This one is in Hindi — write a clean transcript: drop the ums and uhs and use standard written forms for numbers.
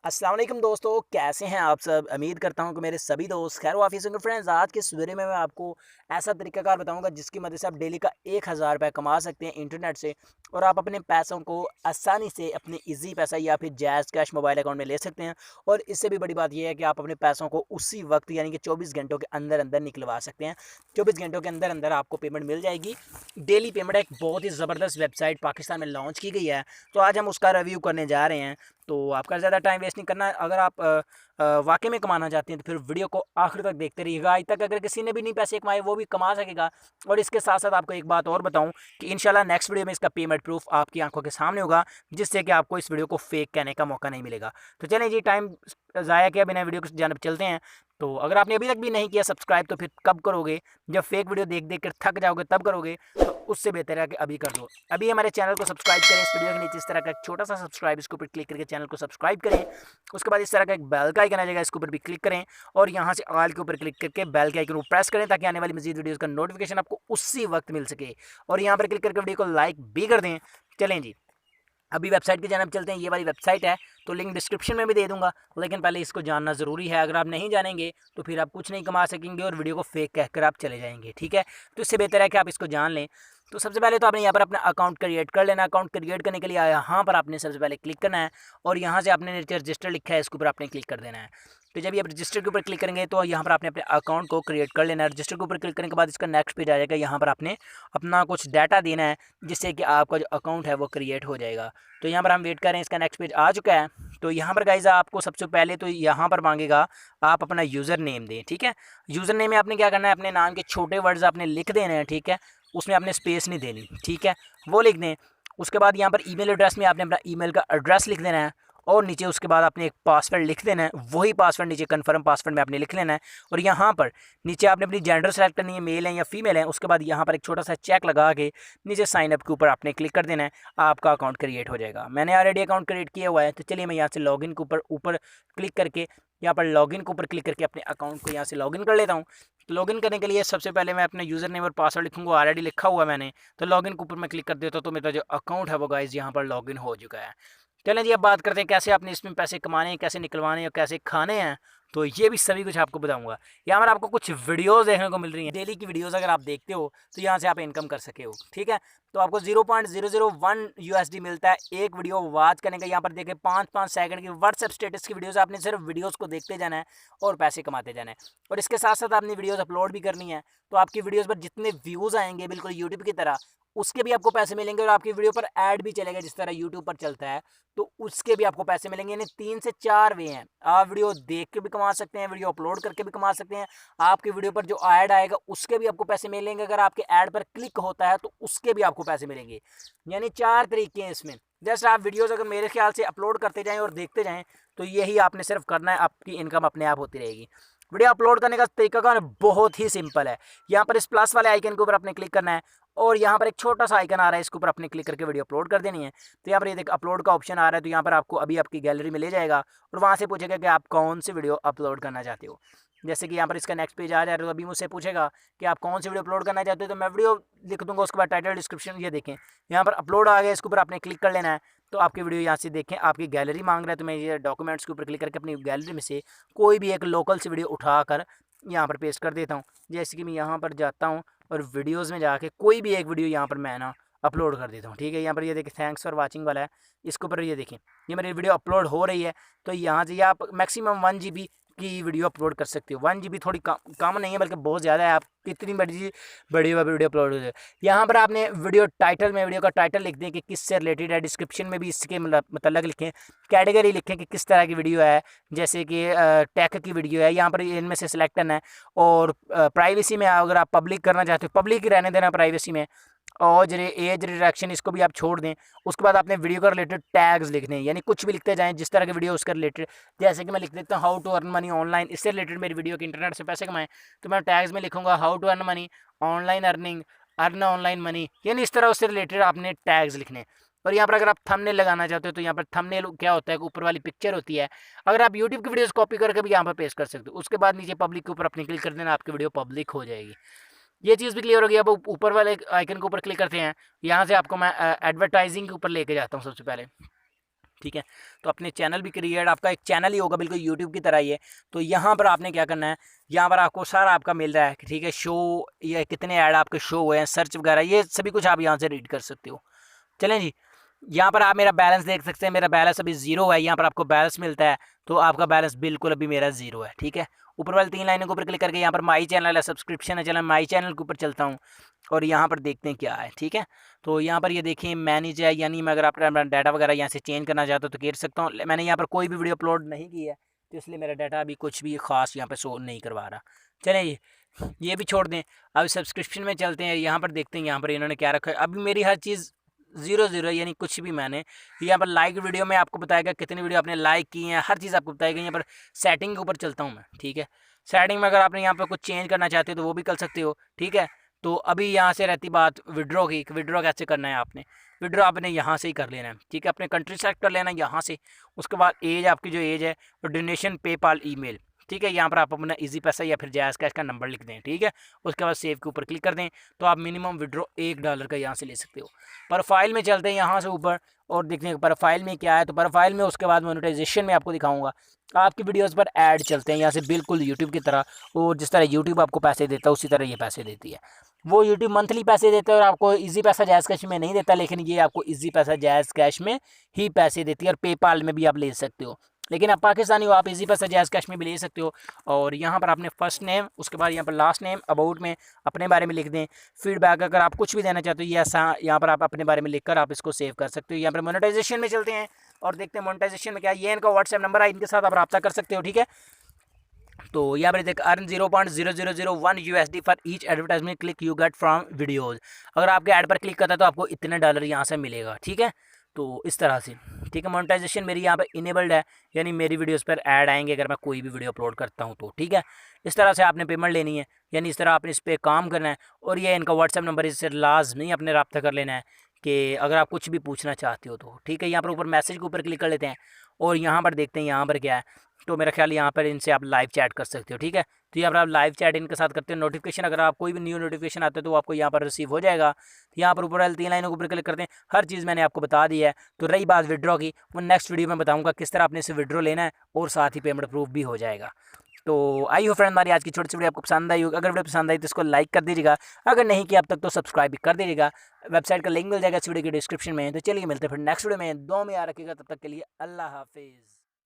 अस्सलाम वालेकुम दोस्तों, कैसे हैं आप सब। उम्मीद करता हूं कि मेरे सभी दोस्त खैर वाफियत होंगे। फ्रेंड्स, आज के इस वीडियो में मैं आपको ऐसा तरीकाकार बताऊंगा जिसकी मदद से आप डेली का 1000 रुपये कमा सकते हैं इंटरनेट से, और आप अपने पैसों को आसानी से अपने इजी पैसा या फिर जैज़ कैश मोबाइल अकाउंट में ले सकते हैं। और इससे भी बड़ी बात यह है कि आप अपने पैसों को उसी वक्त यानी कि 24 घंटों के अंदर अंदर निकलवा सकते हैं। 24 घंटों के अंदर अंदर आपको पेमेंट मिल जाएगी। डेली पेमेंट एक बहुत ही ज़बरदस्त वेबसाइट पाकिस्तान में लॉन्च की गई है, तो आज हम उसका रिव्यू करने जा रहे हैं। तो आपका ज़्यादा टाइम वेस्ट नहीं करना है। अगर आप वाकई में कमाना चाहते हैं तो फिर वीडियो को आखिर तक देखते रहिएगा। आज तक अगर किसी ने भी नहीं पैसे कमाए वो भी कमा सकेगा। और इसके साथ साथ आपको एक बात और बताऊं कि इंशाल्लाह नेक्स्ट वीडियो में इसका पेमेंट प्रूफ आपकी आंखों के सामने होगा, जिससे कि आपको इस वीडियो को फेक कहने का मौका नहीं मिलेगा। तो चलें जी, टाइम ज़ाया किया बिना वीडियो की जानब चलते हैं। तो अगर आपने अभी तक भी नहीं किया सब्सक्राइब तो फिर कब करोगे? जब फेक वीडियो देख देख कर थक जाओगे तब करोगे। तो उससे बेहतर है कि अभी कर दो। अभी हमारे चैनल को सब्सक्राइब करें। इस वीडियो के नीचे इस तरह का एक छोटा सा सब्सक्राइब, इसके ऊपर क्लिक करके चैनल को सब्सक्राइब करें। उसके बाद इस तरह का एक बेल का आइकन आ जाएगा, इसके ऊपर भी क्लिक करें और यहाँ से ऑल के ऊपर क्लिक करके बेल के आइकन को प्रेस करें ताकि आने वाली मजीद वीडियोज़ का नोटिफिकेशन आपको उसी वक्त मिल सके। और यहाँ पर क्लिक करके वीडियो को लाइक भी कर दें। चलें जी, अभी वेबसाइट की जानब चलते हैं। ये वाली वेबसाइट है, तो लिंक डिस्क्रिप्शन में भी दे दूंगा, लेकिन पहले इसको जानना ज़रूरी है। अगर आप नहीं जानेंगे तो फिर आप कुछ नहीं कमा सकेंगे और वीडियो को फेक कहकर आप चले जाएंगे। ठीक है, तो इससे बेहतर है कि आप इसको जान लें। तो सबसे पहले तो आपने यहाँ पर अपना अकाउंट क्रिएट कर लेना। अकाउंट क्रिएट करने के लिए यहाँ पर आपने सबसे पहले क्लिक करना है और यहाँ से आपने नीचे रजिस्टर लिखा है, इसके ऊपर आपने क्लिक कर देना है। तो जब ये आप रजिस्टर के ऊपर क्लिक करेंगे तो यहाँ पर आपने अपने अकाउंट को क्रिएट कर लेना है। रजिस्टर के ऊपर क्लिक करने के बाद इसका नेक्स्ट पेज आ जाएगा। यहाँ पर आपने अपना कुछ डाटा देना है जिससे कि आपका जो अकाउंट है वो क्रिएट हो जाएगा। तो यहाँ पर हम वेट कर रहे हैं, इसका नेक्स्ट पेज आ चुका है। तो यहाँ पर गाइज आपको सबसे पहले तो यहाँ पर मांगेगा आप अपना यूज़र नेम दें। ठीक है, यूज़र नेम में आपने क्या करना है, अपने नाम के छोटे वर्ड्स आपने लिख देने हैं। ठीक है, उसमें आपने स्पेस नहीं देनी। ठीक है, वो लिख दें। उसके बाद यहाँ पर ईमेल एड्रेस में आपने अपना ईमेल का एड्रेस लिख देना है और नीचे उसके बाद आपने एक पासवर्ड लिख देना है। वही पासवर्ड नीचे कन्फर्म पासवर्ड में आपने लिख लेना है। और यहाँ पर नीचे आपने अपनी जेंडर सेलेक्ट करनी है, मेल है या फीमेल है। उसके बाद यहाँ पर एक छोटा सा चेक लगा के नीचे साइन अप के ऊपर आपने क्लिक कर देना है, आपका अकाउंट क्रिएट हो जाएगा। मैंने ऑलरेडी अकाउंट क्रिएट किया हुआ है। तो चलिए मैं यहाँ से लॉगिन के ऊपर ऊपर क्लिक करके यहाँ पर लॉगिन के ऊपर क्लिक करके अपने अकाउंट को यहाँ से लॉगिन कर लेता हूँ। तो लॉगिन करने के लिए सबसे पहले मैं अपने यूज़र नेम और पासवर्ड लिखूँगा, ऑलरेडी लिखा हुआ है मैंने। तो लॉगिन के ऊपर मैं क्लिक कर देता हूँ तो मेरा जो अकाउंट है वो गाइस यहाँ पर लॉगिन हो चुका है। चलें जी, अब बात करते हैं कैसे आपने इसमें पैसे कमाने हैं, कैसे निकलवाने हैं और कैसे खाने हैं। तो ये भी सभी कुछ आपको बताऊंगा। यहाँ पर आपको कुछ वीडियोस देखने को मिल रही हैं डेली की वीडियोस। अगर आप देखते हो तो यहाँ से आप इनकम कर सके हो। ठीक है, तो आपको 0.001 USD मिलता है एक वीडियो वॉच करने का। यहाँ पर देखें 5-5 सेकंड की व्हाट्सएप स्टेटस की वीडियोस। आपने सिर्फ वीडियोस को देखते जाना है और पैसे कमाते जाना है। और इसके साथ साथ आपने वीडियोस अपलोड भी करनी है। तो आपकी वीडियोस पर जितने व्यूज़ आएंगे बिल्कुल यूट्यूब की तरह, उसके भी आपको पैसे मिलेंगे। और आपकी वीडियो पर ऐड भी चलेगा जिस तरह यूट्यूब पर चलता है, तो उसके भी आपको पैसे मिलेंगे। यानी 3 से 4 वे हैं। आप वीडियो देख के भी कमा सकते हैं, वीडियो अपलोड करके भी कमा सकते हैं। आपकी वीडियो पर जो ऐड आएगा उसके भी आपको पैसे मिलेंगे। अगर आपके ऐड पर क्लिक होता है तो उसके भी आपको पैसे मिलेंगे। यानी 4 तरीके हैं इसमें। जैसे आप वीडियोस अगर मेरे ख्याल से अपलोड करते जाएं और देखते जाएं तो यही आपने सिर्फ करना है, आपकी इनकम अपने आप होती रहेगी। वीडियो अपलोड करने का तरीका का बहुत ही सिंपल है। यहाँ पर इस प्लस वाले आइकन के ऊपर आपने क्लिक करना है और यहाँ पर एक छोटा सा आइकन आ रहा है, इसके ऊपर आपने क्लिक करके वीडियो अपलोड कर देनी है। तो यहाँ पर ये देख अपलोड का ऑप्शन आ रहा है, तो यहाँ पर आपको अभी आपकी गैलरी में ले जाएगा और वहाँ से पूछेगा कि आप कौन सी वीडियो अपलोड करना चाहते हो। जैसे कि यहाँ पर इसका नेक्स्ट पेज आ जा रहा है, तो अभी मुझसे पूछेगा कि आप कौन सी वीडियो अपलोड करना चाहते हो। तो मैं वीडियो लिख दूंगा, उसके बाद टाइटल डिस्क्रिप्शन ये देखें यहाँ पर अपलोड आ गया, इसके ऊपर आपने क्लिक कर लेना है। तो आपकी वीडियो यहाँ से देखें, आपकी गैलरी मांग रहा है। तो मैं ये डॉक्यूमेंट्स के ऊपर क्लिक करके अपनी गैलरी में से कोई भी एक लोकल सी वीडियो उठाकर यहाँ पर पेस्ट कर देता हूँ। जैसे कि मैं यहाँ पर जाता हूँ और वीडियोस में जाके कोई भी एक वीडियो यहाँ पर मैं ना अपलोड कर देता हूँ। ठीक है, यहाँ पर ये देखिए थैंक्स फॉर वाचिंग वाला है, इसके ऊपर ये देखिए ये मेरी वीडियो अपलोड हो रही है। तो यहाँ से आप मैक्सिमम 1 GB की वीडियो अपलोड कर सकते हो। 1 GB थोड़ी कम नहीं है बल्कि बहुत ज़्यादा है। आप कितनी बड़ी बड़ी वीडियो अपलोड हो जाए। यहाँ पर आपने वीडियो टाइटल में वीडियो का टाइटल लिख दें कि किससे रिलेटेड है। डिस्क्रिप्शन में भी इसके मतलब लिखें, कैटेगरी लिखें कि किस तरह की वीडियो है। जैसे कि टेक की वीडियो है, यहाँ पर इनमें से सिलेक्ट करना है। और प्राइवेसी में अगर आप पब्लिक करना चाहते हो, पब्लिक ही रहने देना प्राइवेसी में। और जो एज रिडक्शन इसको भी आप छोड़ दें। उसके बाद आपने वीडियो का रिलेटेड टैग्स लिखने हैं, यानी कुछ भी लिखते जाएं जिस तरह की वीडियो उसका रिलेटेड। जैसे कि मैं लिख देता हूँ how to earn money online, इससे रिलेटेड मेरी वीडियो की इंटरनेट से पैसे कमाएं। तो मैं टैग्स में लिखूंगा how to earn money online earning, earn online money, यानी इस तरह उससे रिलेटेड आपने टैग्स लिखने। और यहाँ पर अगर आप थंबनेल लगाना चाहते हो तो यहाँ पर थंबनेल क्या होता है, ऊपर वाली पिक्चर होती है। अगर आप यूट्यूब की वीडियोस कॉपी करके भी यहाँ पर पेस्ट कर सकते हो। उसके बाद नीचे पब्लिक के ऊपर अपने क्लिक कर देना, आपकी वीडियो पब्लिक हो जाएगी। ये चीज़ भी क्लियर होगी। अब ऊपर वाले आइकन के ऊपर क्लिक करते हैं, यहाँ से आपको मैं एडवर्टाइजिंग के ऊपर लेके जाता हूँ सबसे पहले। ठीक है। तो अपने चैनल भी क्रिएट, आपका एक चैनल ही होगा बिल्कुल यूट्यूब की तरह ही है। तो यहाँ पर आपने क्या करना है, यहाँ पर आपको सारा आपका मिल रहा है, ठीक है, शो, ये कितने ऐड आपके शो हुए हैं, सर्च वगैरह, ये सभी कुछ आप यहाँ से रीड कर सकते हो। चलें जी, यहाँ पर आप मेरा बैलेंस देख सकते हैं, मेरा बैलेंस अभी ज़ीरो है, यहाँ पर आपको बैलेंस मिलता है, तो आपका बैलेंस बिल्कुल अभी मेरा ज़ीरो है, ठीक है। ऊपर वाली 3 लाइनों के ऊपर क्लिक करके यहाँ पर माई चैनल है, सब्सक्रिप्शन है, चैनल माई चैनल के ऊपर चलता हूँ और यहाँ पर देखते हैं क्या है, ठीक है। तो यहाँ पर ये देखिए मैनेज है, यानी मैं अगर अपना डाटा वगैरह यहाँ से चेंज करना चाहता हूँ तो कर सकता हूँ। मैंने यहाँ पर कोई भी वीडियो अपलोड नहीं की है, तो इसलिए मेरा डाटा अभी कुछ भी खास यहाँ पर शो नहीं करवा रहा। चलिए ये भी छोड़ दें, अब सब्सक्रिप्शन में चलते हैं, यहाँ पर देखते हैं यहाँ पर इन्होंने क्या रखा है। अभी मेरी हर चीज़ 0 यानी कुछ भी मैंने यहाँ पर लाइक वीडियो में आपको बताएगा कितनी वीडियो आपने लाइक की हैं, हर चीज़ आपको बताएगा। यहाँ पर सेटिंग के ऊपर चलता हूँ मैं, ठीक है। सेटिंग में अगर आपने यहाँ पर कुछ चेंज करना चाहते हो तो वो भी कर सकते हो, ठीक है। तो अभी यहाँ से रहती बात विड्रॉ की, विड्रॉ कैसे करना है आपने, विड्रॉ आपने यहाँ से ही कर लेना है, ठीक है। अपने कंट्री सेलेक्ट कर लेना है यहाँ से, उसके बाद एज, आपकी जो एज है, और डोनेशन पेपाल ईमेल, ठीक है। यहाँ पर आप अपना इजी पैसा या फिर जायज़ कैश का नंबर लिख दें, ठीक है। उसके बाद सेव के ऊपर क्लिक कर दें, तो आप मिनिमम विड्रॉ $1 का यहाँ से ले सकते हो। प्रोफाइल में चलते हैं यहाँ से ऊपर और देखते हैं प्रोफाइल में क्या है। तो प्रोफाइल में उसके बाद मोनेटाइजेशन में आपको दिखाऊंगा, आपकी वीडियोस पर ऐड चलते हैं यहाँ से बिल्कुल यूट्यूब की तरह, और जिस तरह यूट्यूब आपको पैसे देता है उसी तरह ये पैसे देती है। वो यूट्यूब मंथली पैसे देता है और आपको इजी पैसा जायज़ कैश में नहीं देता, लेकिन ये आपको इजी पैसा जायज़ कैश में ही पैसे देती है, और पेपाल में भी आप ले सकते हो। लेकिन आप पाकिस्तानी हो, आप इजी पैसा जायज़ कैश में भी ले सकते हो। और यहाँ पर आपने फर्स्ट नेम, उसके बाद यहाँ पर लास्ट नेम, अबाउट में अपने बारे में लिख दें। फीडबैक अगर आप कुछ भी देना चाहते हो ये ऐसा यहाँ पर आप अपने बारे में लिखकर आप इसको सेव कर सकते हो। यहाँ पर मोनेटाइजेशन में चलते हैं और देखते हैं मोनेटाइजेशन में क्या है। ये इनका व्हाट्सएप नंबर है, इनके साथ आप रब्ता कर सकते हो, ठीक है। तो यहाँ पर देख earn 0.0001 USD for each advertisement click you get from videos. अगर आपके ऐड पर क्लिक करता है तो आपको इतने $, यहाँ से मिलेगा, ठीक है। तो इस तरह से, ठीक है। मोनेटाइजेशन मेरी यहाँ पर इनेबल्ड है, यानी मेरी वीडियोस पर ऐड आएंगे अगर मैं कोई भी वीडियो अपलोड करता हूँ तो, ठीक है। इस तरह से आपने पेमेंट लेनी है, यानी इस तरह आपने इस पर काम करना है। और ये इनका व्हाट्सएप नंबर, इससे लाजमी अपने रब्ता कर लेना है कि अगर आप कुछ भी पूछना चाहते हो तो, ठीक है। यहाँ पर ऊपर मैसेज के ऊपर क्लिक कर लेते हैं और यहाँ पर देखते हैं यहाँ पर क्या है। तो मेरा ख्याल यहाँ पर इनसे आप लाइव चैट कर सकते हो, ठीक है। तो यहाँ पर आप लाइव चैट इनके साथ करते हो। नोटिफिकेशन अगर आप कोई भी न्यू नोटिफिकेशन आता है तो आपको यहाँ पर रिसीव हो जाएगा। तो यहाँ पर ऊपर वाली 3 लाइनों के ऊपर क्लिक करते हैं, हर चीज़ मैंने आपको बता दी है। तो रही बात विड्रॉ की, वो नेक्स्ट वीडियो में बताऊँगा किस तरह आपने इसे विड्रॉ लेना है, और साथ ही पेमेंट प्रूफ भी हो जाएगा। तो आई हो फ्रेंड, हमारी आज की छोटी सी वीडियो आपको पसंद आई होगी। अगर वीडियो पसंद आई तो इसको लाइक कर दीजिएगा, अगर नहीं किया अब तक तो सब्सक्राइब भी कर दीजिएगा। वेबसाइट का लिंक मिल जाएगा इस वीडियो की डिस्क्रिप्शन में। तो चलिए मिलते हैं फिर नेक्स्ट वीडियो में, दुआ में याद रखिएगा। तब तक के लिए अल्लाह हाफिज़।